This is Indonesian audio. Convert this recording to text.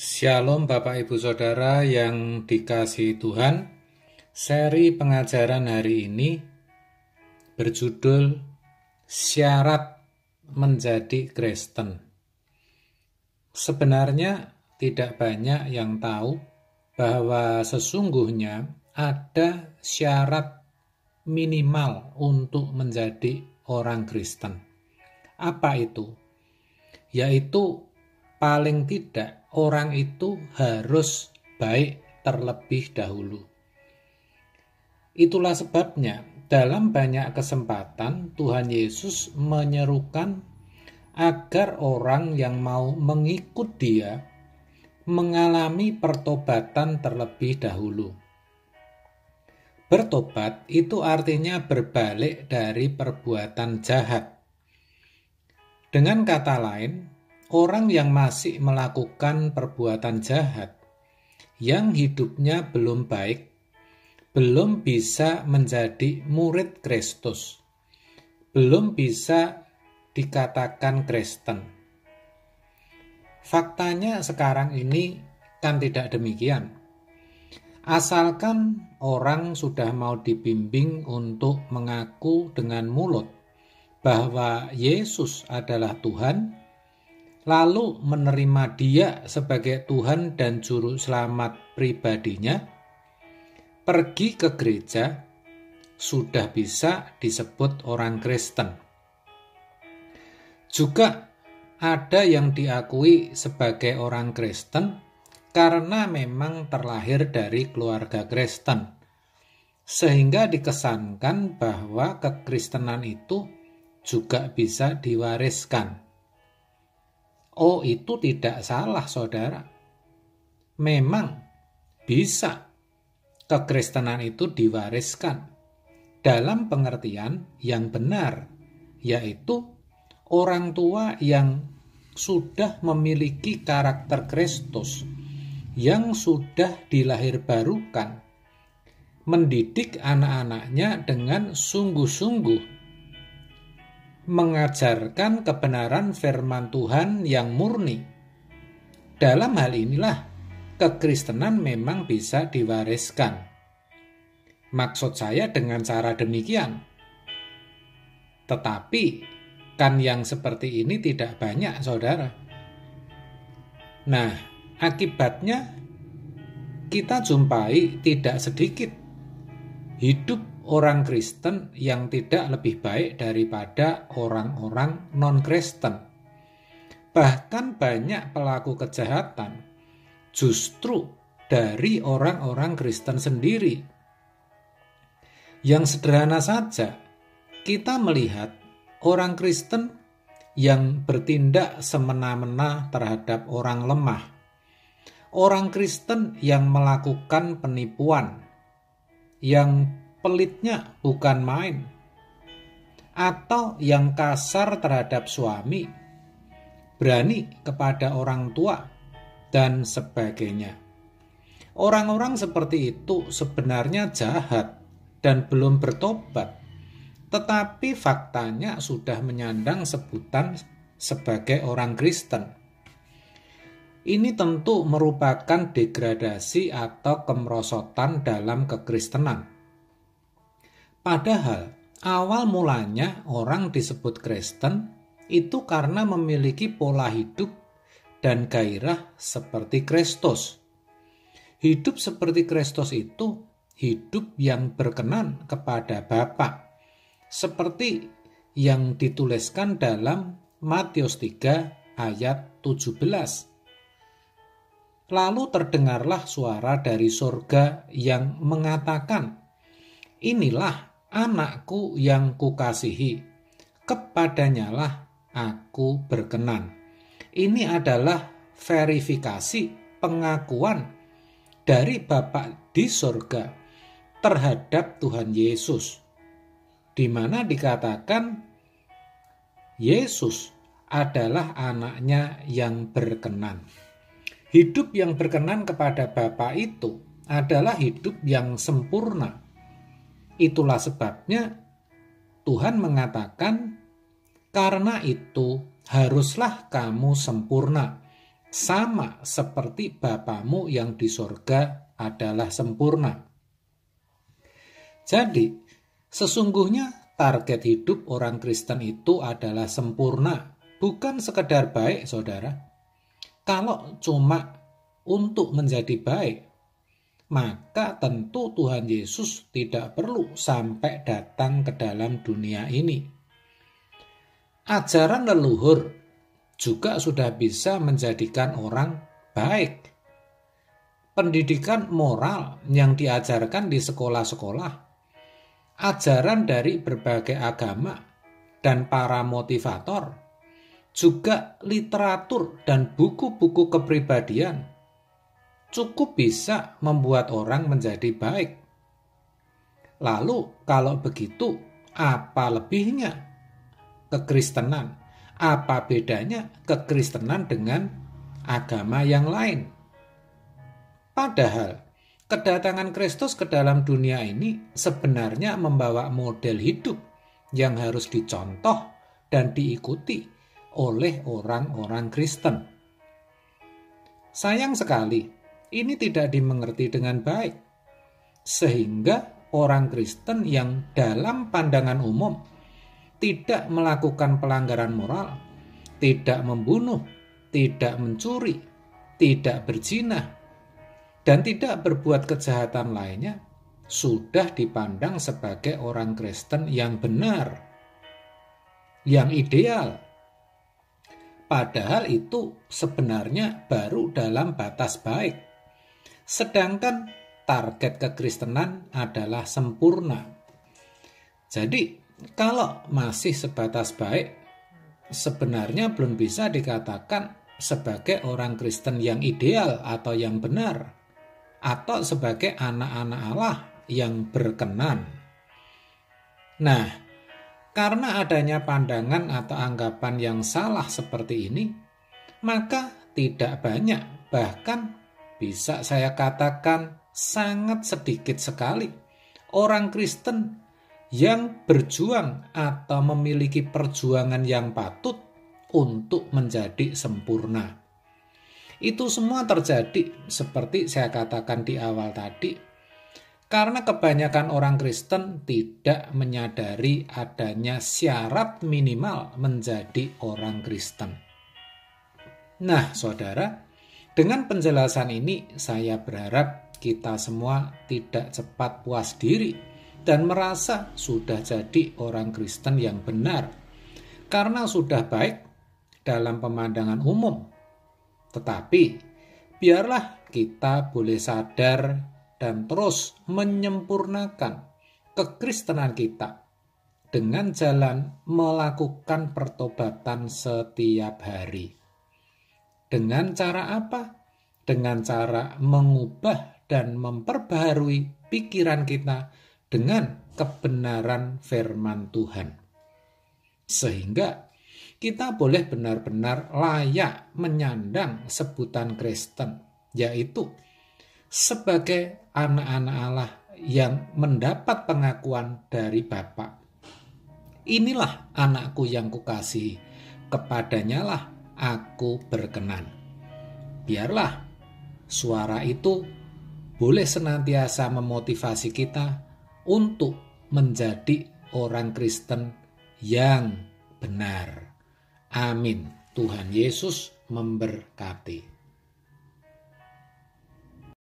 Shalom Bapak Ibu Saudara yang dikasihi Tuhan. Seri pengajaran hari ini berjudul Syarat Menjadi Kristen. Sebenarnya tidak banyak yang tahu bahwa sesungguhnya ada syarat minimal untuk menjadi orang Kristen. Apa itu? Yaitu paling tidak orang itu harus baik terlebih dahulu. Itulah sebabnya dalam banyak kesempatan Tuhan Yesus menyerukan agar orang yang mau mengikut Dia mengalami pertobatan terlebih dahulu. Bertobat itu artinya berbalik dari perbuatan jahat. Dengan kata lain, orang yang masih melakukan perbuatan jahat, yang hidupnya belum baik, belum bisa menjadi murid Kristus, belum bisa dikatakan Kristen. Faktanya sekarang ini kan tidak demikian. Asalkan orang sudah mau dibimbing untuk mengaku dengan mulut bahwa Yesus adalah Tuhan, lalu menerima Dia sebagai Tuhan dan Juru Selamat pribadinya, pergi ke gereja, sudah bisa disebut orang Kristen. Juga ada yang diakui sebagai orang Kristen karena memang terlahir dari keluarga Kristen, sehingga dikesankan bahwa kekristenan itu juga bisa diwariskan. Oh, itu tidak salah, saudara. Memang bisa kekristenan itu diwariskan dalam pengertian yang benar, yaitu orang tua yang sudah memiliki karakter Kristus, yang sudah dilahirbarukan, mendidik anak-anaknya dengan sungguh-sungguh, mengajarkan kebenaran firman Tuhan yang murni. Dalam hal inilah kekristenan memang bisa diwariskan. Maksud saya dengan cara demikian. Tetapi kan yang seperti ini tidak banyak, saudara. Nah, akibatnya kita jumpai tidak sedikit hidup orang Kristen yang tidak lebih baik daripada orang-orang non-Kristen. Bahkan banyak pelaku kejahatan justru dari orang-orang Kristen sendiri. Yang sederhana saja, kita melihat orang Kristen yang bertindak semena-mena terhadap orang lemah. Orang Kristen yang melakukan penipuan, yang pelitnya bukan main, atau yang kasar terhadap suami, berani kepada orang tua, dan sebagainya. Orang-orang seperti itu sebenarnya jahat dan belum bertobat, tetapi faktanya sudah menyandang sebutan sebagai orang Kristen. Ini tentu merupakan degradasi atau kemerosotan dalam kekristenan. Padahal awal mulanya orang disebut Kristen itu karena memiliki pola hidup dan gairah seperti Kristus. Hidup seperti Kristus itu hidup yang berkenan kepada Bapa, seperti yang dituliskan dalam Matius 3 ayat 17. Lalu terdengarlah suara dari surga yang mengatakan, "Inilah anakku yang kukasihi, kepadanyalah aku berkenan." Ini adalah verifikasi pengakuan dari Bapa di surga terhadap Tuhan Yesus, di mana dikatakan Yesus adalah anaknya yang berkenan. Hidup yang berkenan kepada Bapa itu adalah hidup yang sempurna. Itulah sebabnya Tuhan mengatakan, "Karena itu haruslah kamu sempurna, sama seperti Bapamu yang di sorga adalah sempurna. Jadi, sesungguhnya target hidup orang Kristen itu adalah sempurna, bukan sekedar baik, saudara. Kalau cuma untuk menjadi baik, maka tentu Tuhan Yesus tidak perlu sampai datang ke dalam dunia ini. Ajaran leluhur juga sudah bisa menjadikan orang baik. Pendidikan moral yang diajarkan di sekolah-sekolah, ajaran dari berbagai agama dan para motivator, juga literatur dan buku-buku kepribadian cukup bisa membuat orang menjadi baik. Lalu kalau begitu, apa lebihnya kekristenan? Apa bedanya kekristenan dengan agama yang lain? Padahal kedatangan Kristus ke dalam dunia ini sebenarnya membawa model hidup yang harus dicontoh dan diikuti oleh orang-orang Kristen. Sayang sekali, ini tidak dimengerti dengan baik, sehingga orang Kristen yang dalam pandangan umum tidak melakukan pelanggaran moral, tidak membunuh, tidak mencuri, tidak berzina, dan tidak berbuat kejahatan lainnya, sudah dipandang sebagai orang Kristen yang benar, yang ideal. Padahal itu sebenarnya baru dalam batas baik. Sedangkan target kekristenan adalah sempurna. Jadi, kalau masih sebatas baik, sebenarnya belum bisa dikatakan sebagai orang Kristen yang ideal atau yang benar, atau sebagai anak-anak Allah yang berkenan. Nah, karena adanya pandangan atau anggapan yang salah seperti ini, maka tidak banyak, bahkan bisa saya katakan sangat sedikit sekali orang Kristen yang berjuang atau memiliki perjuangan yang patut untuk menjadi sempurna. Itu semua terjadi seperti saya katakan di awal tadi, karena kebanyakan orang Kristen tidak menyadari adanya syarat minimal menjadi orang Kristen. Nah, saudara, dengan penjelasan ini saya berharap kita semua tidak cepat puas diri dan merasa sudah jadi orang Kristen yang benar karena sudah baik dalam pemandangan umum. Tetapi biarlah kita boleh sadar dan terus menyempurnakan kekristenan kita dengan jalan melakukan pertobatan setiap hari. Dengan cara apa? Dengan cara mengubah dan memperbaharui pikiran kita dengan kebenaran firman Tuhan. Sehingga kita boleh benar-benar layak menyandang sebutan Kristen, yaitu sebagai anak-anak Allah yang mendapat pengakuan dari Bapa. Inilah anakku yang kukasihi, kepadanya lah aku berkenan. Biarlah suara itu boleh senantiasa memotivasi kita untuk menjadi orang Kristen yang benar. Amin. Tuhan Yesus memberkati.